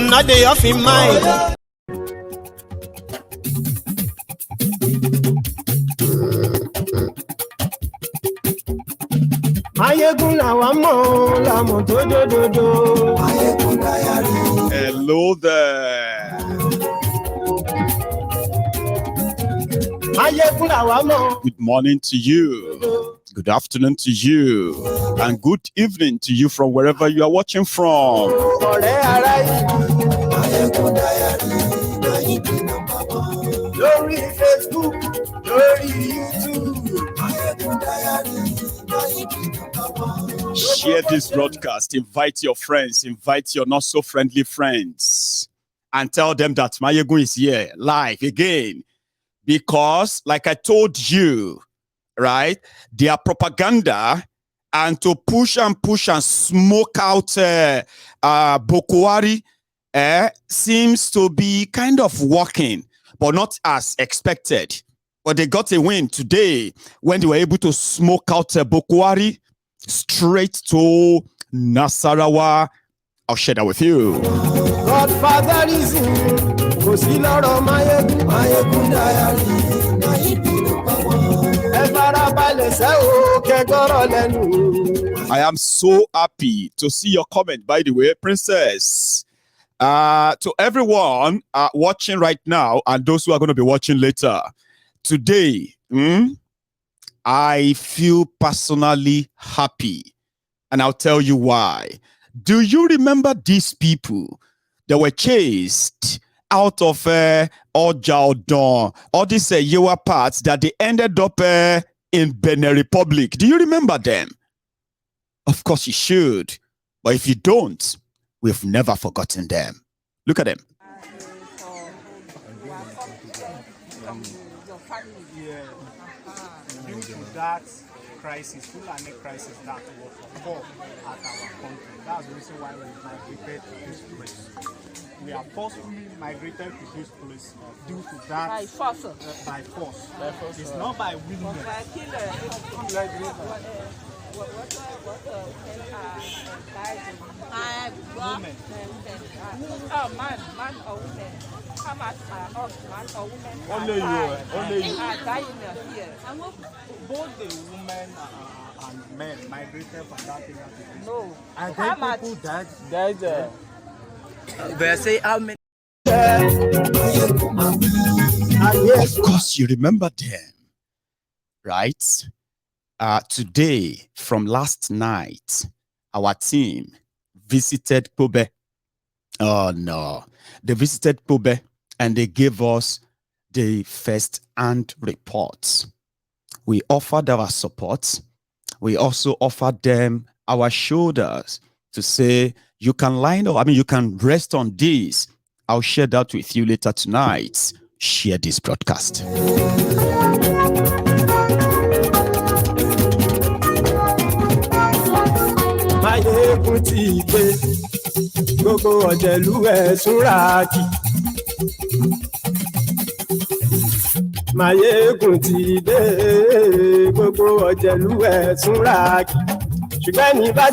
not dey off in mind. Hello there. Good morning to you. Good afternoon to you. And good evening to you from wherever you are watching from. Share this broadcast. Invite your friends. Invite your not so friendly friends. And tell them that Mayegun is here live again. Because, like I told you, right, their propaganda and to push and smoke out Buhari seems to be kind of working, but not as expected. But they got a win today when they were able to smoke out Buhari straight to Nassarawa. I'll share that with you. I am so happy to see your comment, by the way, Princess. To everyone watching right now and those who are going to be watching later, today, I feel personally happy. And I'll tell you why. Do you remember these people that were chased out of Ojaodon, all these Yewa parts that they ended up in Benin Republic? Do you remember them? Of course you should. But if you don't, we've never forgotten them. Look at them. Due to that crisis, Fulani crisis that was occurred at our country. That's the reason why we migrated to this place. We are forcefully migrated to this place due to that. By force. By force. It's not by willingness. Women. Man or women. How much are us, man or women? Only you. Here. Both the women and men migrated from that area to this. No. And then people died. Say how many? Of course, you remember them, right? Today, from last night, our team visited Kobe. Oh no, they visited Kobe and they gave us the first-hand reports. We offered our support. We also offered them our shoulders to say, you can line up, you can rest on this. I'll share that with you later tonight. Share this broadcast.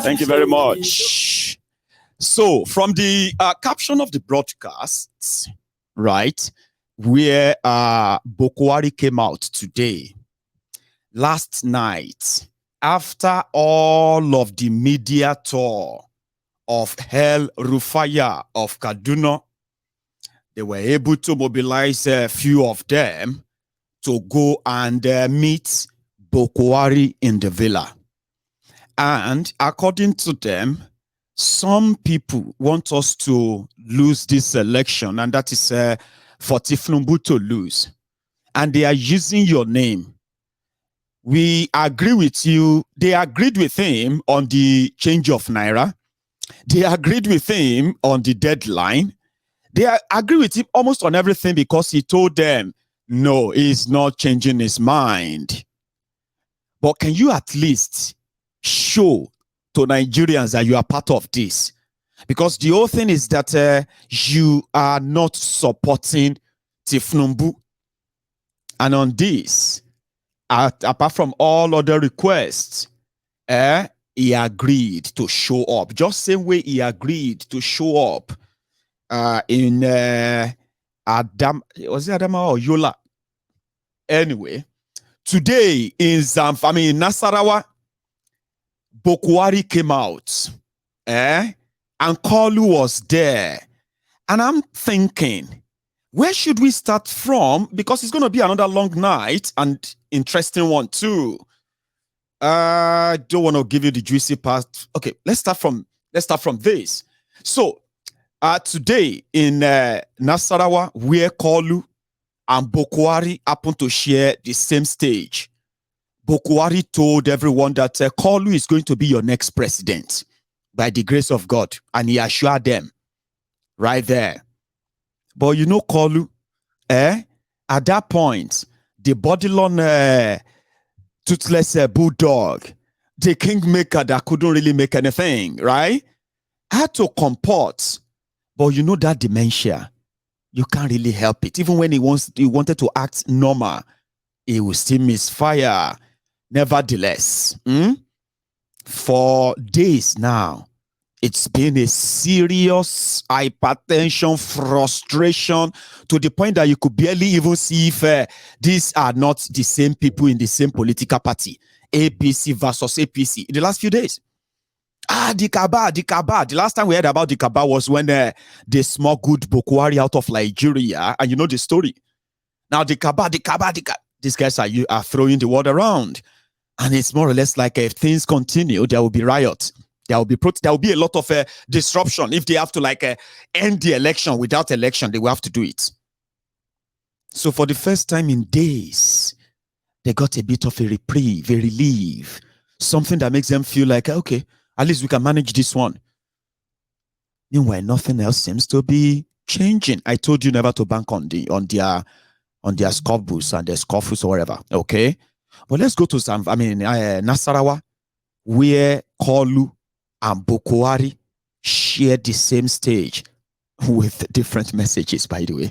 Thank you very much. So, from the caption of the broadcast, right, where Buhari came out today, last night, after all of the media tour of El Rufaya of Kaduna, they were able to mobilize a few of them to go and meet Buhari in the villa. And according to them, some people want us to lose this election, and that is for Tinubu to lose. And they are using your name. We agree with you. They agreed with him on the change of Naira. They agreed with him on the deadline. They agree with him almost on everything because he told them, no, he's not changing his mind. But can you at least show to Nigerians that you are part of this? Because the whole thing is that you are not supporting Tinubu. And on this, apart from all other requests, he agreed to show up. Just same way he agreed to show up in was it Adama or Yola? Anyway, today in Nassarawa, Buhari came out, and Kolu was there. And I'm thinking, where should we start from? Because it's going to be another long night and interesting one too. I don't want to give you the juicy part. Okay, let's start from this. So, today in Nassarawa, where Kolu and Buhari happened to share the same stage, Buhari told everyone that Kolu is going to be your next president by the grace of God, and he assured them right there. But you know, Kolu, at that point, the bodilon toothless bulldog, the kingmaker that couldn't really make anything, right? Had to comport. But you know that dementia, you can't really help it. Even when he wanted to act normal, he will still misfire. Nevertheless, for days now, it's been a serious hypertension, frustration, to the point that you could barely even see if these are not the same people in the same political party. APC versus APC in the last few days. The Kaaba. The last time we heard about the Kaaba was when they smuggled Buhari out of Nigeria, and you know the story. Now the Kaaba. These guys are throwing the word around, and it's more or less like if things continue, there will be riots. There will be a lot of disruption. If they have to end the election without election, they will have to do it. So for the first time in days, they got a bit of a reprieve, a relief, something that makes them feel like, okay, at least we can manage this one. Meanwhile, nothing else seems to be changing. I told you never to bank on their scoffs and their scoffs or whatever. Okay, but let's go to Nassarawa, where Kolu and Buhari share the same stage with different messages, by the way.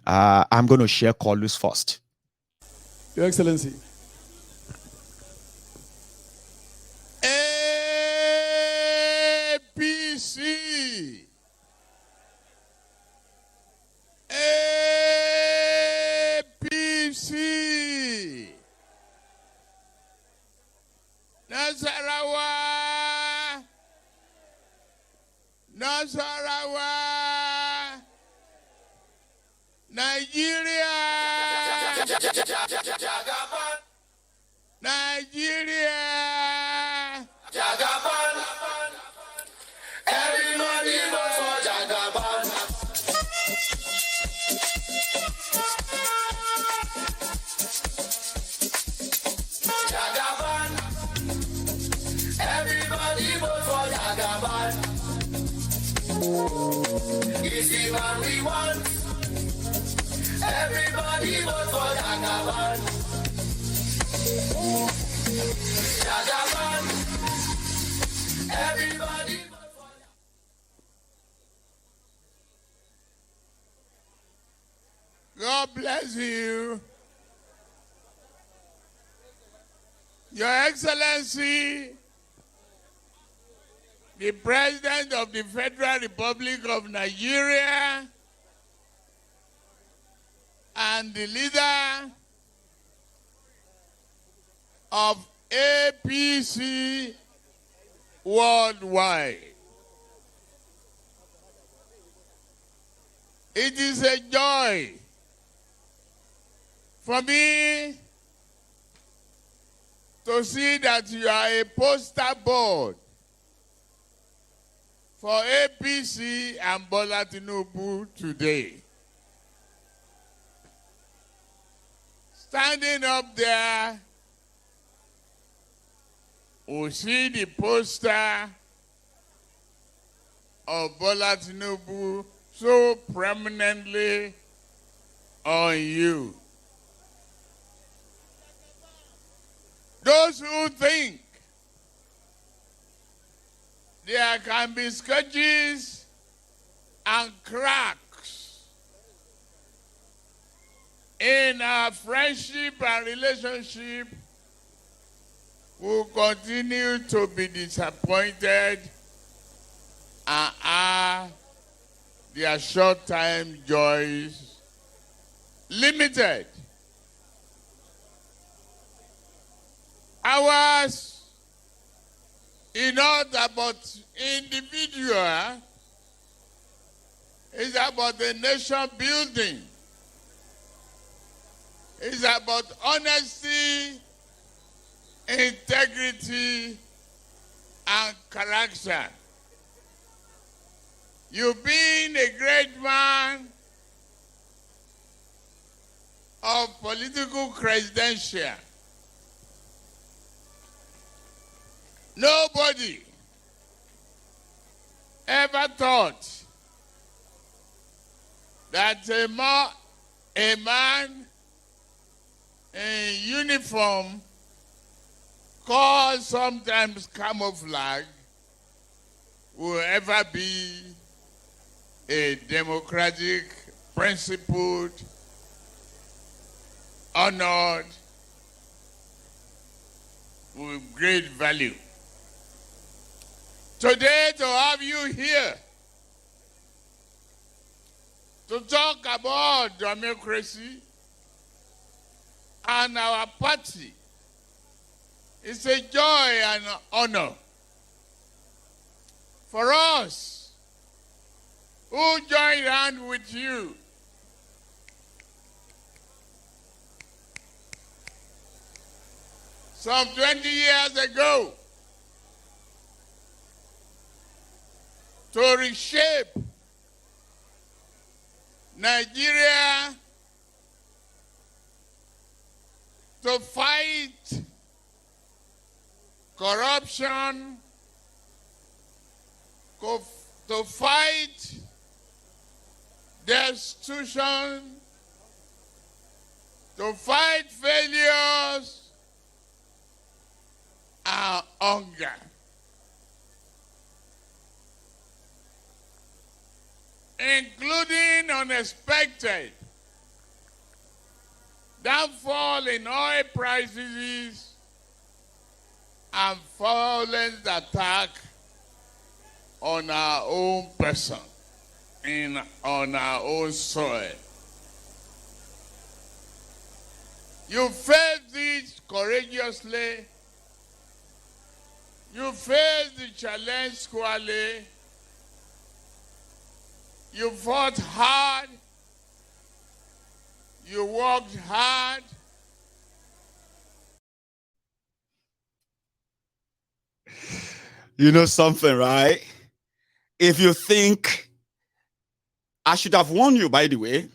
I'm going to share Kolu's first. Your Excellency. APC. APC. Nassarawa. Nassarawa. Nigeria. Nigeria. Jagaban. Everybody vote for Jagaban. Jagaban. Everybody vote for Jagaban. Is the man we want. Everybody vote for Jagaban. Jagaban. Everybody vote for Jagaban. God bless you. Your Excellency, the President of the Federal Republic of Nigeria, and the leader of APC worldwide. It is a joy for me to see that you are a poster board for APC and Bola Tinubu today. Standing up there, we see the poster of Bola Tinubu so prominently on you. Those who think there can be scratches and cracks in our friendship and relationship will continue to be disappointed and are their short-time joys limited. Ours is not about individual, it's about the nation building. It's about honesty, integrity, and character. You've been a great man of political credential. Nobody ever thought that a man in uniform, called sometimes camouflage, will ever be a democratic, principled, honored, with great value. Today, to have you here to talk about democracy and our party is a joy and honor for us who joined hands with you some 20 years ago to reshape Nigeria, to fight corruption, to fight destitution, to fight failures and hunger. Including unexpected downfall in oil prices and violent attack on our own person, on our own soil. You faced this courageously. You faced the challenge squarely. You fought hard. You worked hard. You know something, right? If you think, I should have warned you, by the way,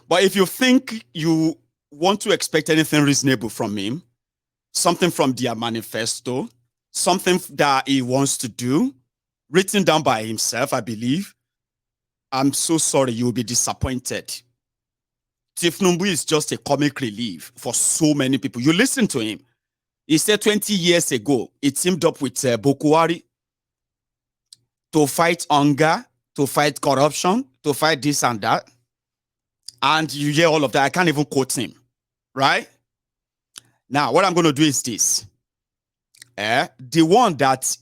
but if you think you want to expect anything reasonable from him, something from their manifesto, something that he wants to do, written down by himself, I believe, I'm so sorry, you'll be disappointed. Tinubu is just a comic relief for so many people. You listen to him. He said 20 years ago, he teamed up with Buhari to fight hunger, to fight corruption, to fight this and that. And you hear all of that. I can't even quote him, right? Now, what I'm going to do is this. The one that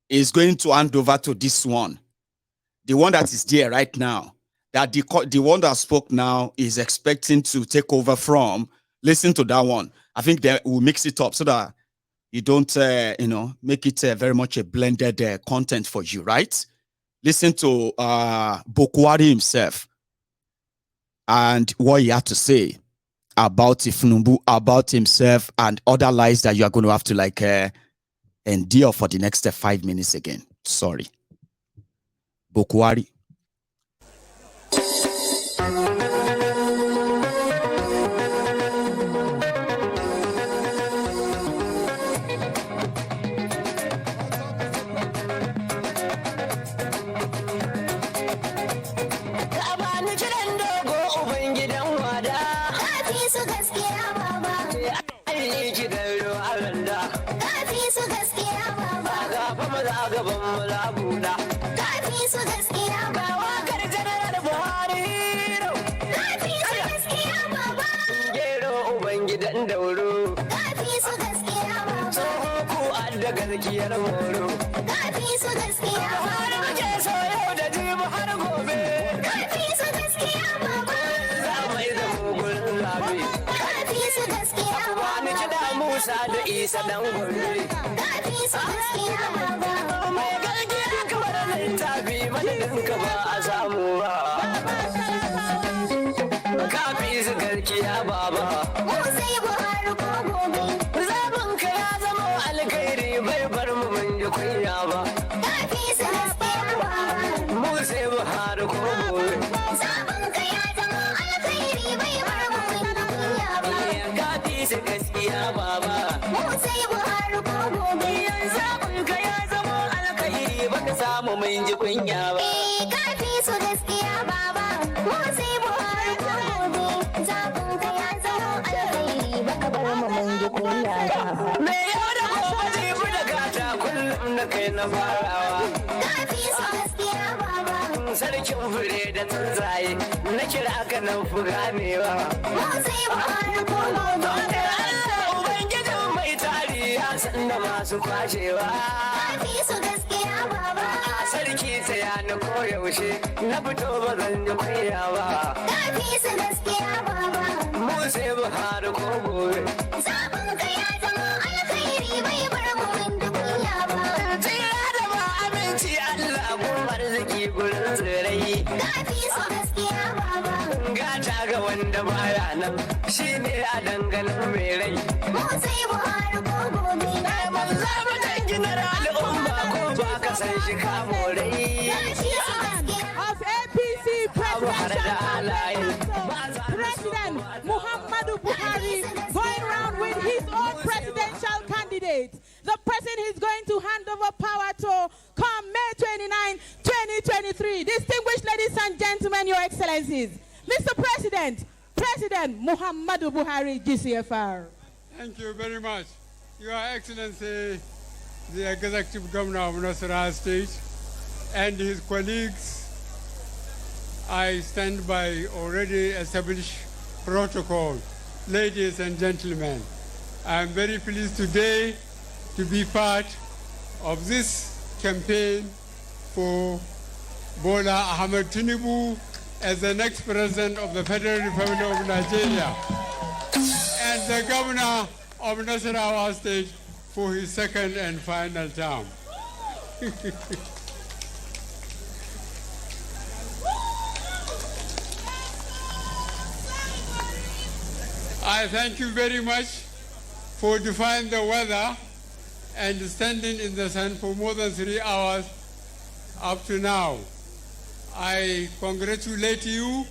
is going to hand over to this one, the one that is there right now, that the one that spoke now is expecting to take over from, listen to that one. I think that we'll mix it up so that you don't, make it very much a blended content for you, right? Listen to Buhari himself and what he had to say about Tinubu, about himself, and other lies that you are going to have to endure for the next 5 minutes again. Sorry. Buhari. Sadu Isa dan gobe. Kafi su gaskiya baba. Mai gargiya kamar littafi madadin ka ba a samu ba. Kafi su gaskiya baba. Mu sai Buhari ko gobe. Zaɓin ka ya zama alkhairi bai bar mu mun ji kunya ba. Kafi su gaskiya baba. Mu sai Buhari ko gobe. Zaɓin ka ya zama alkhairi bai bar mu mun ji kunya ba. Kafi su gaskiya baba. Mu sai Buhari ko gobe. Zaɓin ka ya zama alkhairi baka samu mun ji kunya ba. Kafi su gaskiya baba. Mu sai Buhari ko gobe. Zaɓin ka ya zama alkhairi baka bar mu mun ji kunya ba. Me yau da gobe jibi da gata kullum na kai na farawa. Kafi su gaskiya baba. Sarkin fure da tsuntsaye na kira ka nan fi ganewa. Mu sai Buhari ko gobe. Ubangijin mai tari ya san da masu kwashewa. Kafi su gaskiya baba. Sarki tsaya na koyaushe na fito ba zan ji kunya ba. Kafi su gaskiya baba. Mu sai Buhari ko gobe. Zaɓin ka ya zama alkhairi bai bar mu mun ji kunya ba. Tsira da ba aminci Allah gun arziki gurin tsirai. Kafi su gaskiya baba. Gata ga wanda baya nan shine a dangalin mai rai. Mu sai Buhari ko gobe. Mun zama danginar al'umma ko ba ka san shi kamo rai. Of APC presidential campaign, President Muhammadu Buhari going around with his own presidential candidate, the person he's going to hand over power to come May 29, 2023. Distinguished ladies and gentlemen, your excellencies, Mr. President, President Muhammadu Buhari, GCFR. Thank you very much. Your Excellency, the Executive Governor of Nassarawa State, and his colleagues, I stand by already established protocol. Ladies and gentlemen, I am very pleased today to be part of this campaign for Bola Ahmed Tinubu as the next president of the Federal Republic of Nigeria and the governor of Nassarawa State for his second and final term. I thank you very much for defying the weather and standing in the sun for more than 3 hours up to now. I congratulate you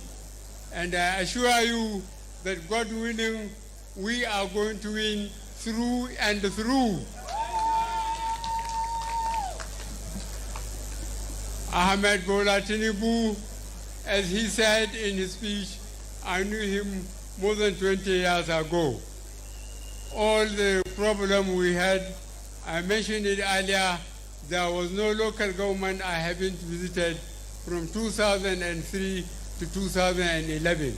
and I assure you that God willing, we are going to win through and through. Ahmed Bola Tinubu, as he said in his speech, I knew him more than 20 years ago. All the problem we had, I mentioned it earlier, there was no local government I haven't visited from 2003 to 2011.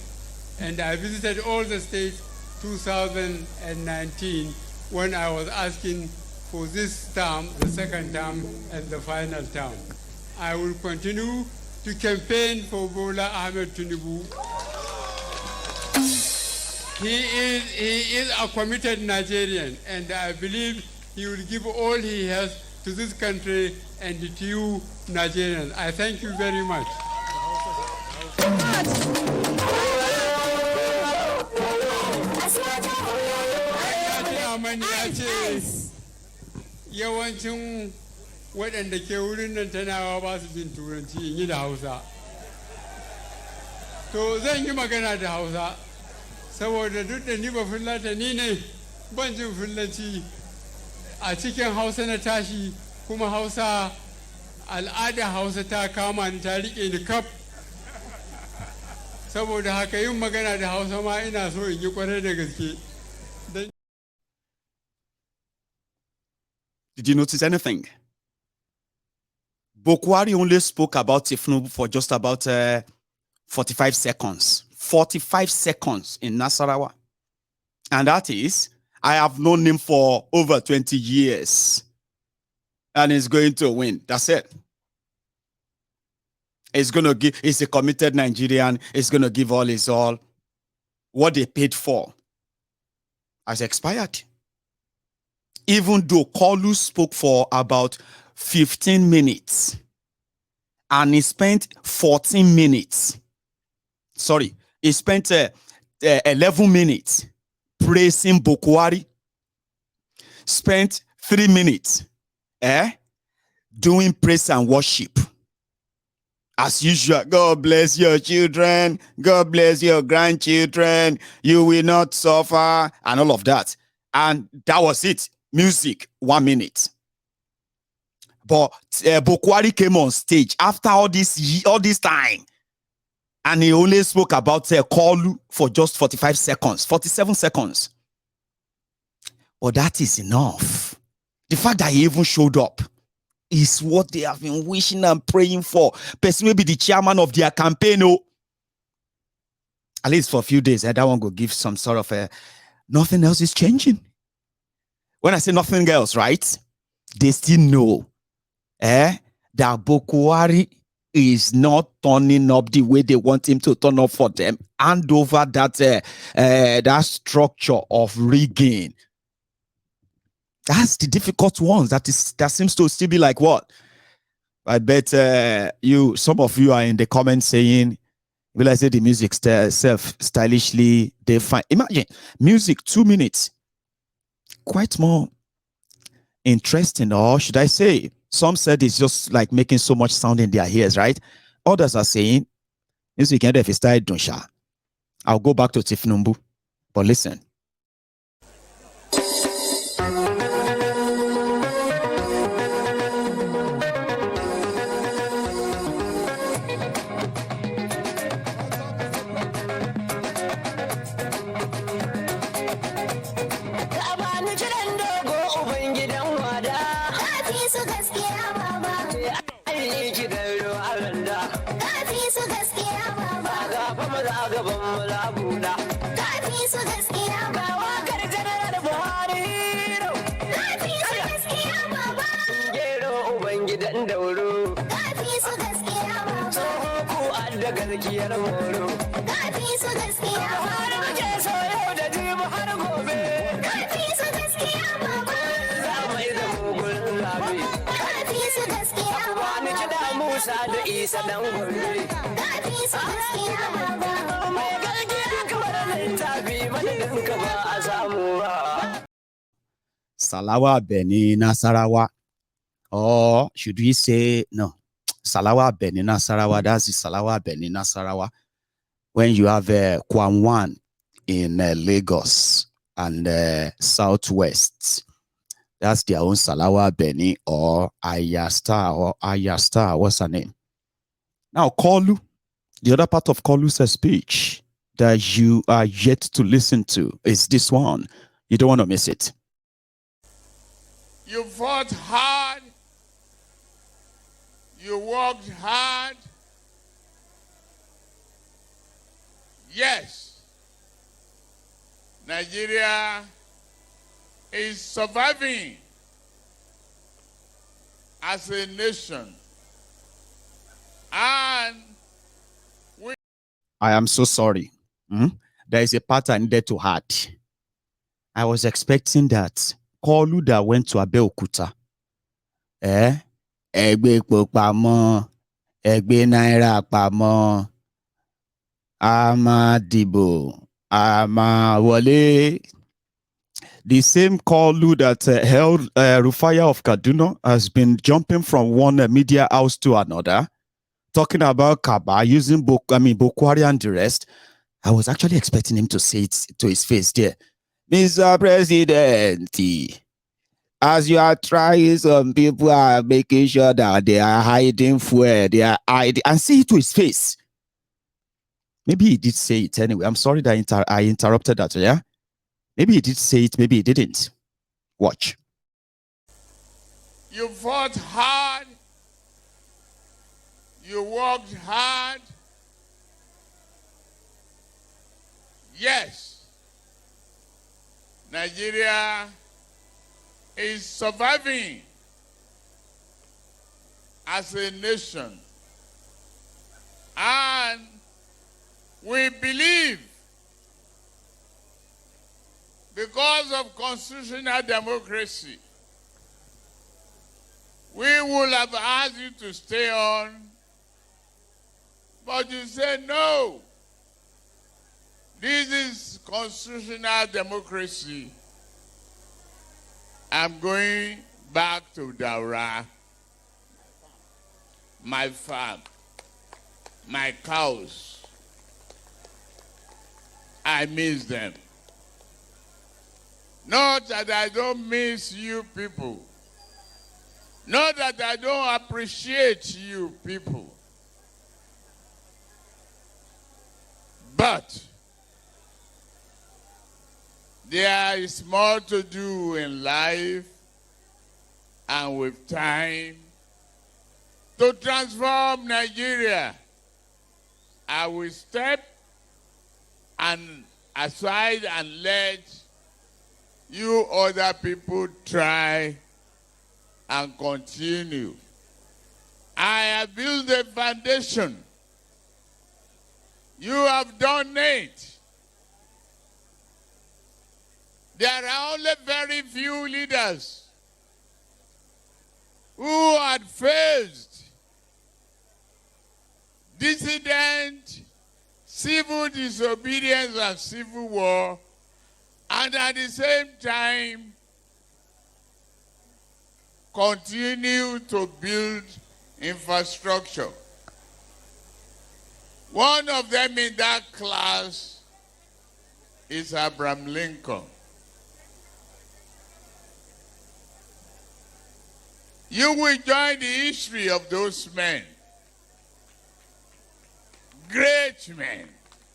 And I visited all the states 2019 when I was asking for this term, the second term, and the final term. I will continue to campaign for Bola Ahmed Tinubu. He is a committed Nigerian, and I believe he will give all he has to this country and to you, Nigerians. I thank you very much. Yawancin waɗanda ke wurin nan tanawa ba su jin turanci in yi da Hausa. To zan yi magana da Hausa, saboda duk da ni ba Fulatani ne ban jin Fulanci. A cikin Hausa na tashi, kuma Hausa, al'ada Hausa ta kama ni ta riƙe ni kaf. Saboda haka yin magana da Hausa ma ina so in yi ƙwarai da gaske. Did you notice anything? Buhari only spoke about Tinubu for just about 45 seconds. 45 seconds in Nassarawa. And that is, I have known him for over 20 years. And he's going to win. That's it. He's a committed Nigerian. He's going to give all his all. What they paid for has expired. even though Kolu spoke for about 15 minutes and he spent 14 minutes. Sorry, he spent 11 minutes praising Buhari, spent 3 minutes doing praise and worship. As usual, God bless your children, God bless your grandchildren, you will not suffer, and all of that. And that was it. Music, 1 minute. But Buhari came on stage after all this time, and he only spoke about Kolu for just 45 seconds, 47 seconds. But that is enough. The fact that he even showed up is what they have been wishing and praying for. Person will be the chairman of their campaign. Oh, at least for a few days. That one will give some sort of nothing else is changing. When I say nothing else, right? They still know that Buhari is not turning up the way they want him to turn up for them. Hand over that structure of rigging. That's the difficult ones. That seems to still be like what? I bet some of you are in the comments saying, will I say the music stylishly defined? Imagine music 2 minutes, quite more interesting, or should I say, some said it's just like making so much sound in their ears, right? Others are saying music and if it's style dunsha. I'll go back to Tinubu, but listen. Salawa Beni Nassarawa, or should we say no? Salawa Beni Nassarawa. That's the Salawa Beni Nassarawa. When you have Kwamwan in Lagos and Southwest, that's their own Salawa Beni or Ayasta. What's her name? Now Kolu, the other part of Kolu's speech that you are yet to listen to is this one. You don't want to miss it. You fought hard. You worked hard. Yes, Nigeria is surviving as a nation. And I am so sorry. There is a part I needed to add. I was expecting that Kolu that went to Abeokuta, Egbe Popamo, Egbe Naira Pamo, Ama Dibo, Ama Wale. The same Kolu that held Rufaya of Kaduna has been jumping from one media house to another, talking about Kaba, using Buhari and the rest. I was actually expecting him to say it to his face there. Mr. President, as you are trying, some people are making sure that they are hiding fuel, they are hiding, and say it to his face. Maybe he did say it anyway. I'm sorry that I interrupted that, yeah? Maybe he did say it, maybe he didn't. Watch. You fought hard. You worked hard. Yes, Nigeria is surviving as a nation. And we believe because of constitutional democracy, we would have asked you to stay on, but you said no. This is constitutional democracy. I'm going back to Daura, my farm, my cows. I miss them. Not that I don't miss you people. Not that I don't appreciate you people. But there is more to do in life and with time to transform Nigeria. I will step aside and let you other people try and continue. I have built a foundation. You have done it. There are only very few leaders who had faced dissident, civil disobedience and civil war, and at the same time continue to build infrastructure. One of them in that class is Abraham Lincoln. You will join the history of those men. Great men.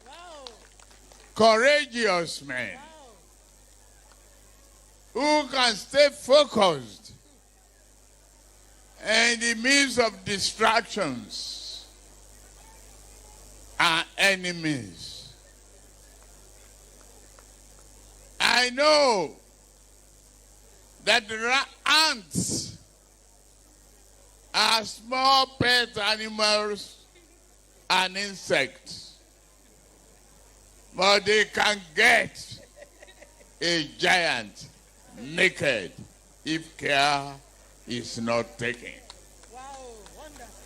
Wow. Courageous men. Wow. Who can stay focused in the midst of distractions and enemies. I know that the ants are small pet animals and insects, but they can get a giant naked if care is not taken. Wow, wonderful.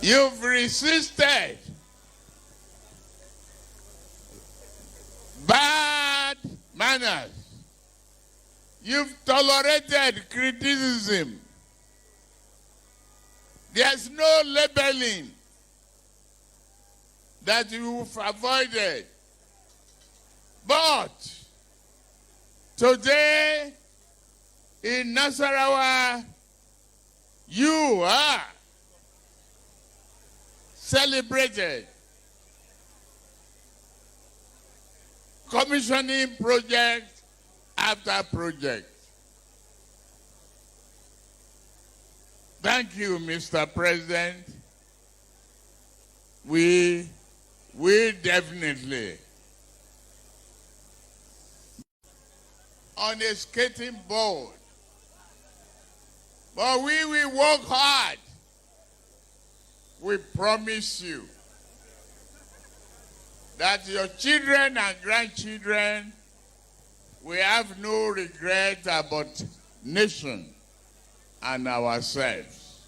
You've resisted bad manners. You've tolerated criticism. There's no labeling that you've avoided. But today in Nassarawa, you are celebrated, commissioning project after project. Thank you, Mr. President. We definitely on a skating board, but we will work hard. We promise you that your children and grandchildren will have no regret about nation and ourselves.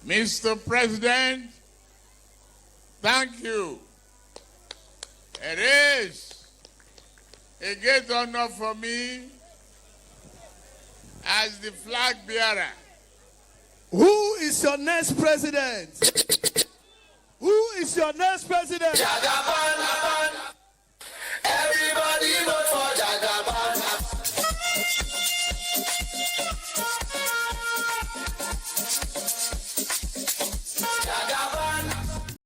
Mr. President, thank you. It is a great honor for me as the flag bearer. Who is your next president? Who is your next president? Jagaban, everybody vote for Jagaban. Jagaban.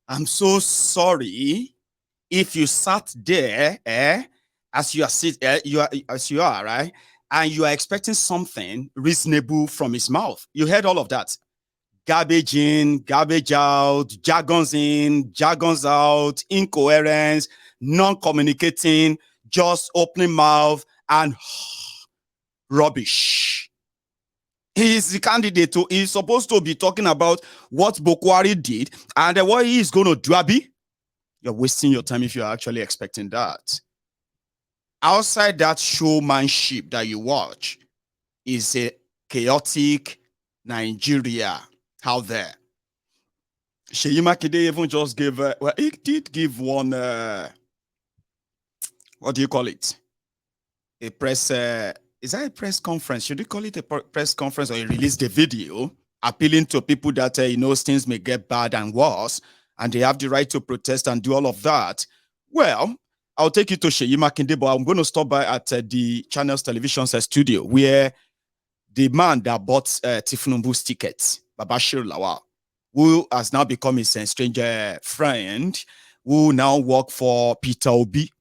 I'm so sorry if you sat there, as you are, right, and you are expecting something reasonable from his mouth. You heard all of that. Garbage in, garbage out, jargons in, jargons out, incoherence, non-communicating, just opening mouth and rubbish. He is the candidate. He's supposed to be talking about what Buhari did and what he is going to do. Abi, you're wasting your time if you're actually expecting that. Outside that showmanship that you watch is a chaotic Nigeria out there. Seyi Makinde even just gave, well, he did give one, what do you call it? A press, is that a press conference? Should you call it a press conference, or he released a video appealing to people that, things may get bad and worse, and they have the right to protest and do all of that. Well, I'll take you to Seyi Makinde, but I'm going to stop by at the Channels Television studio, where the man that bought Tinubu's tickets, Babachir Lawal, who has now become his strange friend, who now work for Peter Obi,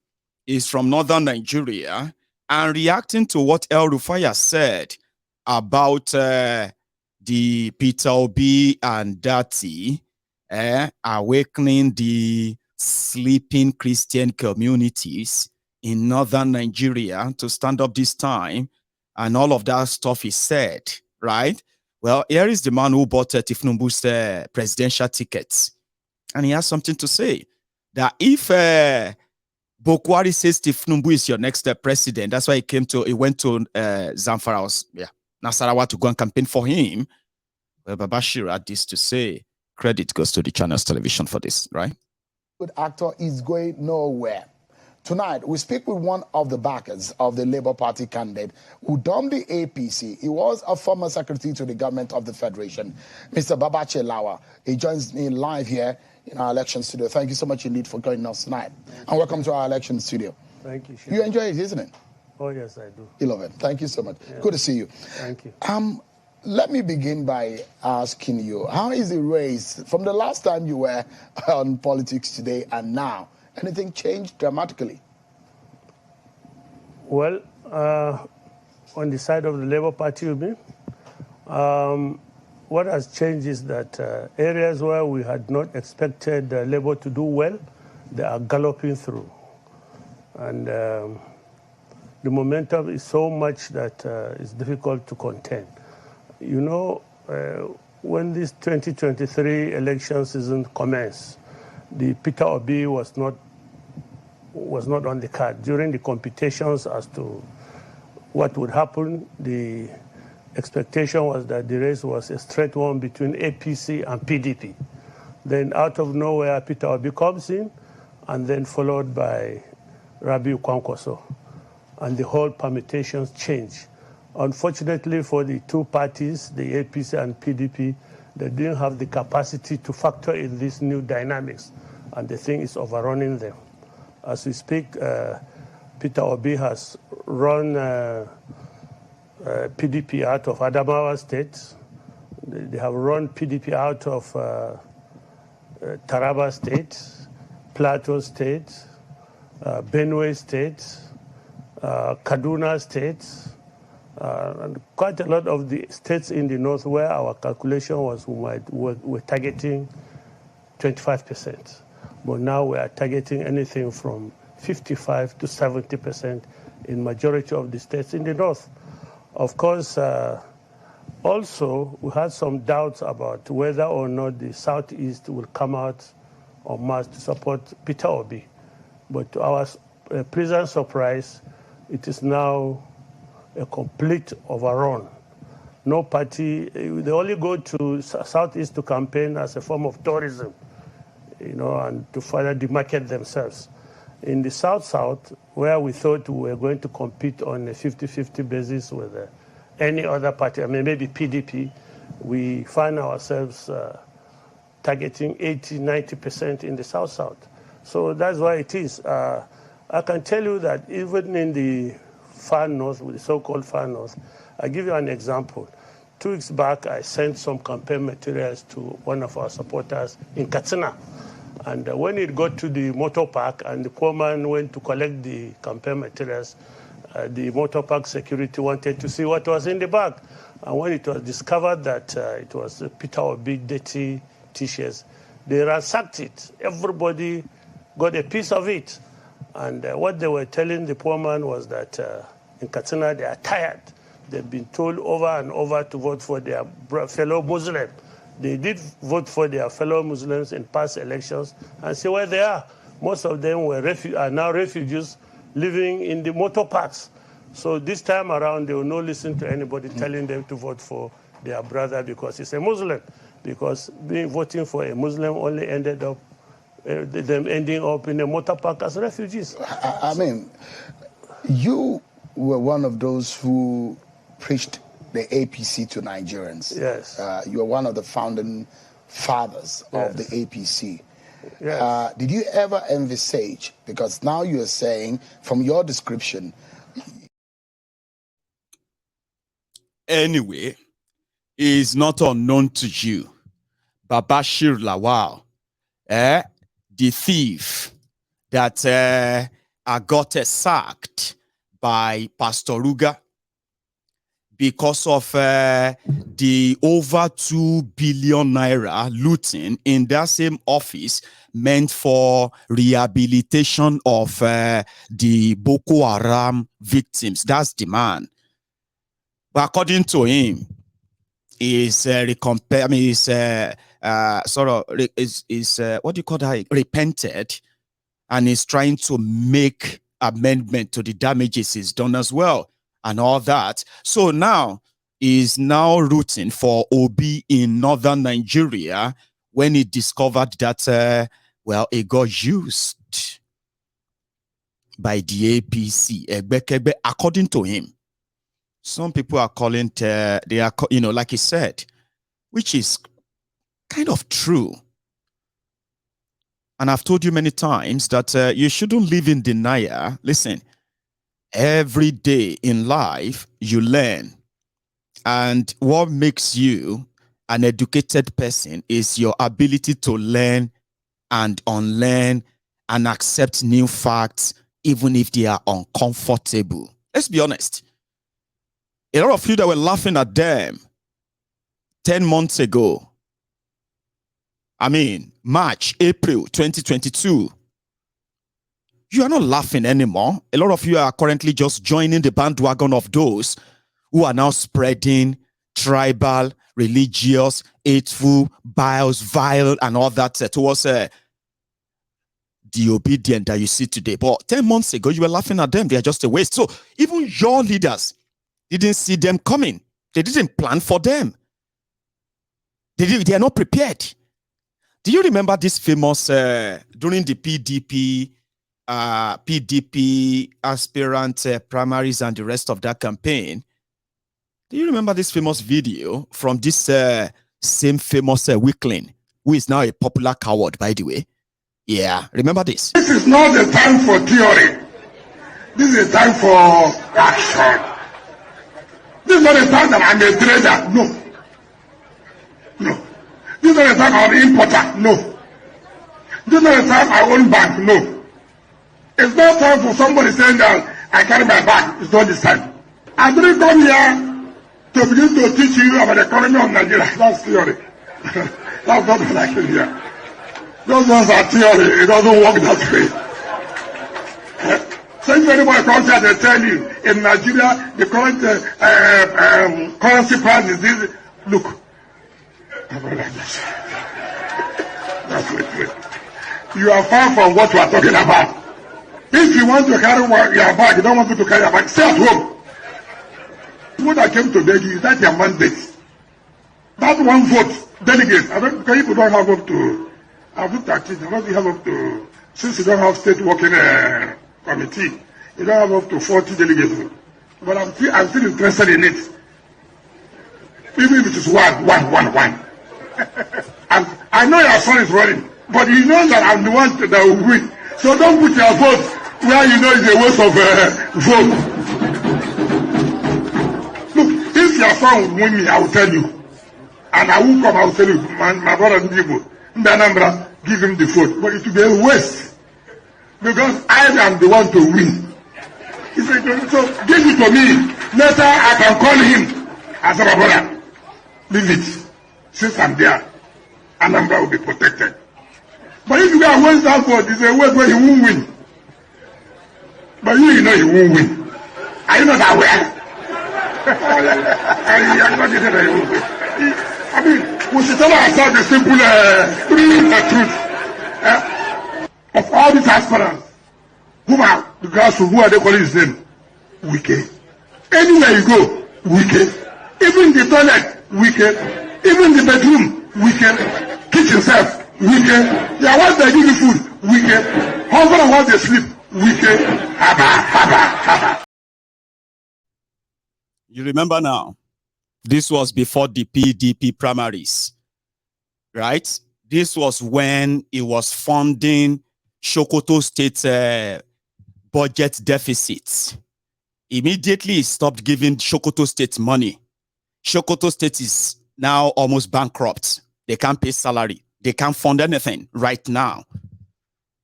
is from northern Nigeria, and reacting to what El Rufai said about the Peter Obi and Dati awakening the sleeping Christian communities in northern Nigeria to stand up this time, and all of that stuff is said, right? Well, here is the man who bought Tinubu's presidential tickets, and he has something to say, that if Buhari says Tinubu is your next president, that's why he went to Zamfara, Nassarawa, to go and campaign for him. Well, Babachir had this to say. Credit goes to the Channels Television for this, right? Good actor is going nowhere. Tonight, we speak with one of the backers of the Labour Party candidate who dumped the APC. He was a former secretary to the government of the Federation, Mr. Babachir. He joins me live here in our election studio. Thank you so much indeed for joining us tonight. And welcome to our election studio. Thank you. You enjoy it, isn't it? Oh, yes, I do. You love it. Thank you so much. Yeah. Good to see you. Thank you. Let me begin by asking you, how is the race from the last time you were on politics today and now? Anything changed dramatically? Well, on the side of the Labour Party, you mean? What has changed is that areas where we had not expected Labour to do well, they are galloping through. And the momentum is so much that it's difficult to contain. You know, when this 2023 election season commenced, the Peter Obi was not on the card. During the computations as to what would happen, the expectation was that the race was a straight one between APC and PDP. Then out of nowhere, Peter Obi comes in, and then followed by Rabiu Kwankwaso. And the whole permutations change. Unfortunately for the two parties, the APC and PDP, they didn't have the capacity to factor in these new dynamics, and the thing is overrunning them. As we speak, Peter Obi has run PDP out of Adamawa State. They have run PDP out of Taraba State, Plateau State, Benue State, Kaduna State, and quite a lot of the states in the north where our calculation was we're targeting 25%. But now we are targeting anything from 55 to 70% in majority of the states in the north. Of course, also we had some doubts about whether or not the southeast will come out en masse to support Peter Obi. But to our pleasant surprise, it is now a complete overrun. No party, they only go to southeast to campaign as a form of tourism, and to further demarcate themselves. In the south-south, where we thought we were going to compete on a 50-50 basis with any other party, maybe PDP, we find ourselves targeting 80-90% in the south-south. So that's why it is. I can tell you that even in the far north, with the so-called far north, I'll give you an example. 2 weeks back, I sent some campaign materials to one of our supporters in Katsina. And when it got to the motor park and the poor man went to collect the campaign materials, the motor park security wanted to see what was in the bag. And when it was discovered that it was Peter Obi dirty T-shirts, they ransacked it. Everybody got a piece of it. And what they were telling the poor man was that in Katsina they are tired They've been told over and over to vote for their fellow Muslim. They did vote for their fellow Muslims in past elections and see where they are. Most of them are now refugees living in the motor parks. So this time around, they will not listen to anybody telling them to vote for their brother because he's a Muslim. Because voting for a Muslim only ended up them ending up in a motor park as refugees. I mean, you were one of those who preached the APC to Nigerians. Yes. You were one of the founding fathers of the APC. Yes. Did you ever envisage, because now you're saying from your description. Anyway, is not unknown to you. Babachir Lawal, the thief that got sacked by Pastor Ruga because of the over 2 billion naira looting in that same office meant for rehabilitation of the Boko Haram victims. That's the man. But according to him, is what do you call that? Repented, and is trying to make amendment to the damages he's done as well, and all that. So now is now rooting for Obi in northern Nigeria when he discovered that it got used by the APC. According to him. Some people are calling they are, like he said, which is kind of true. And I've told you many times that you shouldn't live in denial. Listen, every day in life, you learn. And what makes you an educated person is your ability to learn and unlearn and accept new facts, even if they are uncomfortable. Let's be honest. A lot of you that were laughing at them 10 months ago, March, April 2022, you are not laughing anymore. A lot of you are currently just joining the bandwagon of those who are now spreading tribal, religious, hateful, bias, vile, and all that towards the obedient that you see today. But 10 months ago, you were laughing at them. They are just a waste. So even your leaders didn't see them coming. They didn't plan for them. They are not prepared. Do you remember this famous, during the PDP aspirant primaries and the rest of that campaign? Do you remember this famous video from this same famous weakling, who is now a popular coward, by the way? Yeah, remember this? This is not the time for theory. This is a time for action. This is not a time that I'm a trader. No. This is not a time I'm an importer. No. This is not a time I own bank. No. It's not time for somebody saying that I carry my bag. It's not this time. I didn't come here to begin to teach you about the economy of Nigeria. That's theory. That's not what I came here. Those ones are theory. It doesn't work that way. So if anybody comes here, they tell you, in Nigeria, the current currency price is this. Look. That's it. You are far from what we are talking about. If you want to carry your bag, you don't want to carry your bag, stay at home. What I came to beg you is that your mandate. That one vote, delegates. Because if you don't have up to, I've looked at it, you have up to, since you don't have state working committee, you don't have up to 40 delegates. But I'm still interested in it. Even if it is one. And I know your son is running, but you know that I'm the one that will win. So don't put your vote where you know it's a waste of vote. Look, if your son will win me, I will tell you. And I will come, I will tell you, my brother Ndibo, Ndanambra, give him the vote. But it will be a waste. Because I am the one to win. He said, so give it to me. Later I can call him. I said, my brother, leave it. Since I'm there, Anambra will be protected. But if you go and waste that vote, it's a way where he won't win. But you know he won't win. Are you not aware? I mean, we should tell ourselves the simple truth. Of all these aspirants, who are the grassroots, who are they calling his name? Wicked. Anywhere you go, wicked. Even the toilet, wicked. Even the bedroom, wicked. Kitchen self, wicked. Their wife they give you food, wicked. Husband and wife they sleep, wicked. Haba. You remember now? This was before the PDP primaries, right? This was when it was funding Sokoto State budget deficits. Immediately, it stopped giving Sokoto State money. Sokoto State is now almost bankrupt. They can't pay salary. They can't fund anything right now.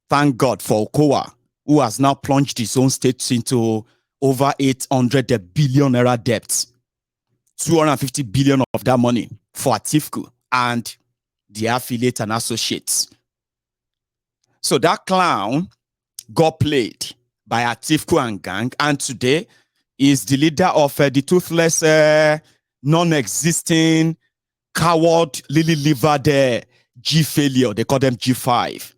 Thank God for Okowa, who has now plunged his own state into over 800 billion naira debt. 250 billion of that money for Atifku and the affiliate and associates. So that clown got played by Atifku and gang, and today is the leader of the toothless, non-existing, coward, lily-livered G failure. They call them G5.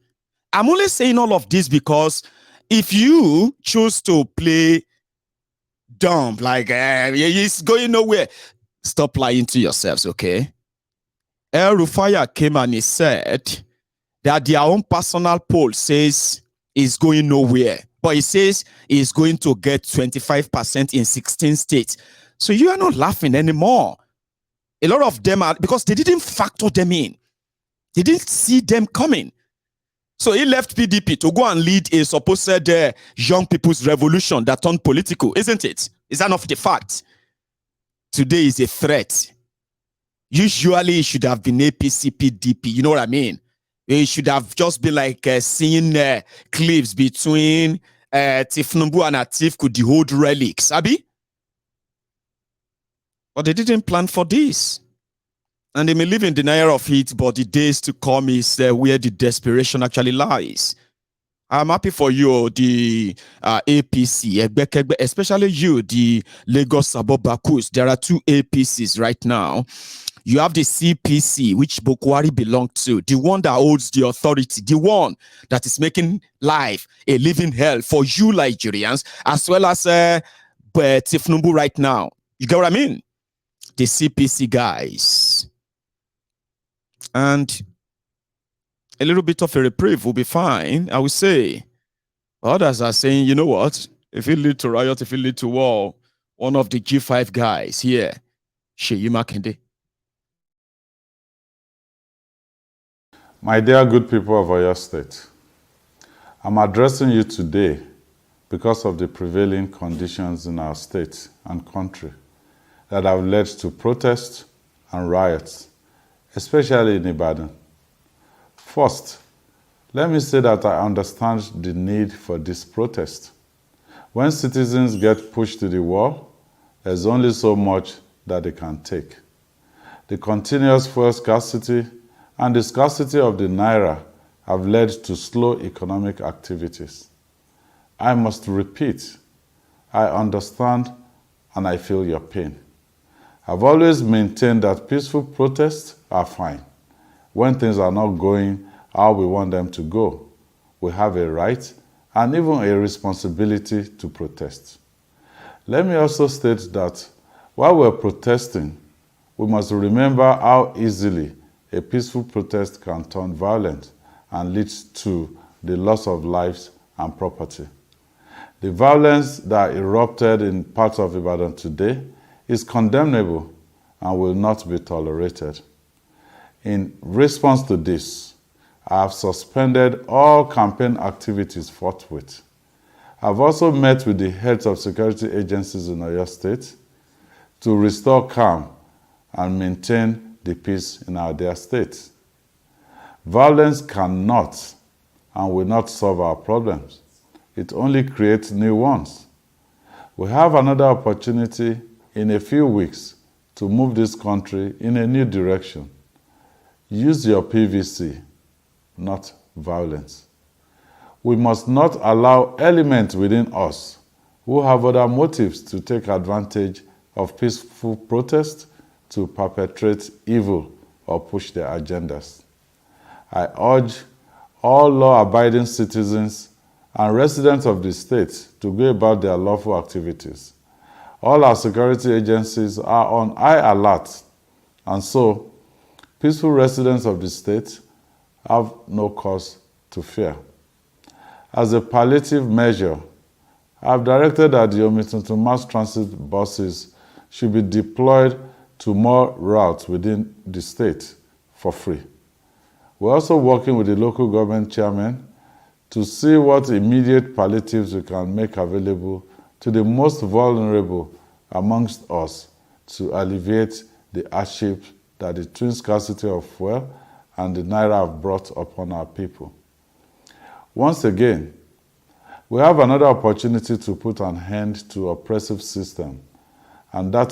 I'm only saying all of this because if you choose to play dumb, like it's going nowhere, stop lying to yourselves, okay? El Rufaya came and he said that their own personal poll says it's going nowhere. But he says he's going to get 25% in 16 states. So you are not laughing anymore. A lot of them are, because they didn't factor them in. They didn't see them coming. So he left PDP to go and lead a supposed young people's revolution that turned political, isn't it? Is that not the fact? Today is a threat. Usually it should have been APC, PDP, you know what I mean? It should have just been like seeing clips between Tinubu and Atifku, the old relics, Abi? But they didn't plan for this. And they may live in denial of it, but the days to come is where the desperation actually lies. I'm happy for you, the APC, especially you, the Lagos Sabobakus. There are two APCs right now. You have the CPC, which Buhari belonged to, the one that holds the authority, the one that is making life a living hell for you Nigerians, as well as Tinubu right now. You get what I mean? The CPC guys. And a little bit of a reprieve will be fine, I would say. Others are saying, you know what? If it lead to riot, if it lead to war, one of the G5 guys here, Sheyi Makinde. My dear good people of Oyo State, I'm addressing you today because of the prevailing conditions in our state and country that have led to protests and riots, especially in Ibadan. First, let me say that I understand the need for this protest. When citizens get pushed to the wall, there's only so much that they can take. The continuous fuel scarcity and the scarcity of the naira have led to slow economic activities. I must repeat, I understand and I feel your pain. I've always maintained that peaceful protests are fine. When things are not going how we want them to go, we have a right and even a responsibility to protest. Let me also state that while we're protesting, we must remember how easily a peaceful protest can turn violent and lead to the loss of lives and property. The violence that erupted in parts of Ibadan today is condemnable and will not be tolerated. In response to this, I have suspended all campaign activities forthwith. I've also met with the heads of security agencies in Oyo State to restore calm and maintain the peace in our dear state. Violence cannot and will not solve our problems. It only creates new ones. We have another opportunity in a few weeks to move this country in a new direction. Use your PVC, not violence. We must not allow elements within us who have other motives to take advantage of peaceful protest to perpetrate evil or push their agendas. I urge all law-abiding citizens and residents of the state to go about their lawful activities. All our security agencies are on high alert, and so peaceful residents of the state have no cause to fear. As a palliative measure, I have directed that the Omituntun mass transit buses should be deployed to more routes within the state for free. We're also working with the local government chairman to see what immediate palliatives we can make available to the most vulnerable amongst us to alleviate the hardship that the twin scarcity of fuel and the naira have brought upon our people. Once again, we have another opportunity to put an end to oppressive system, and that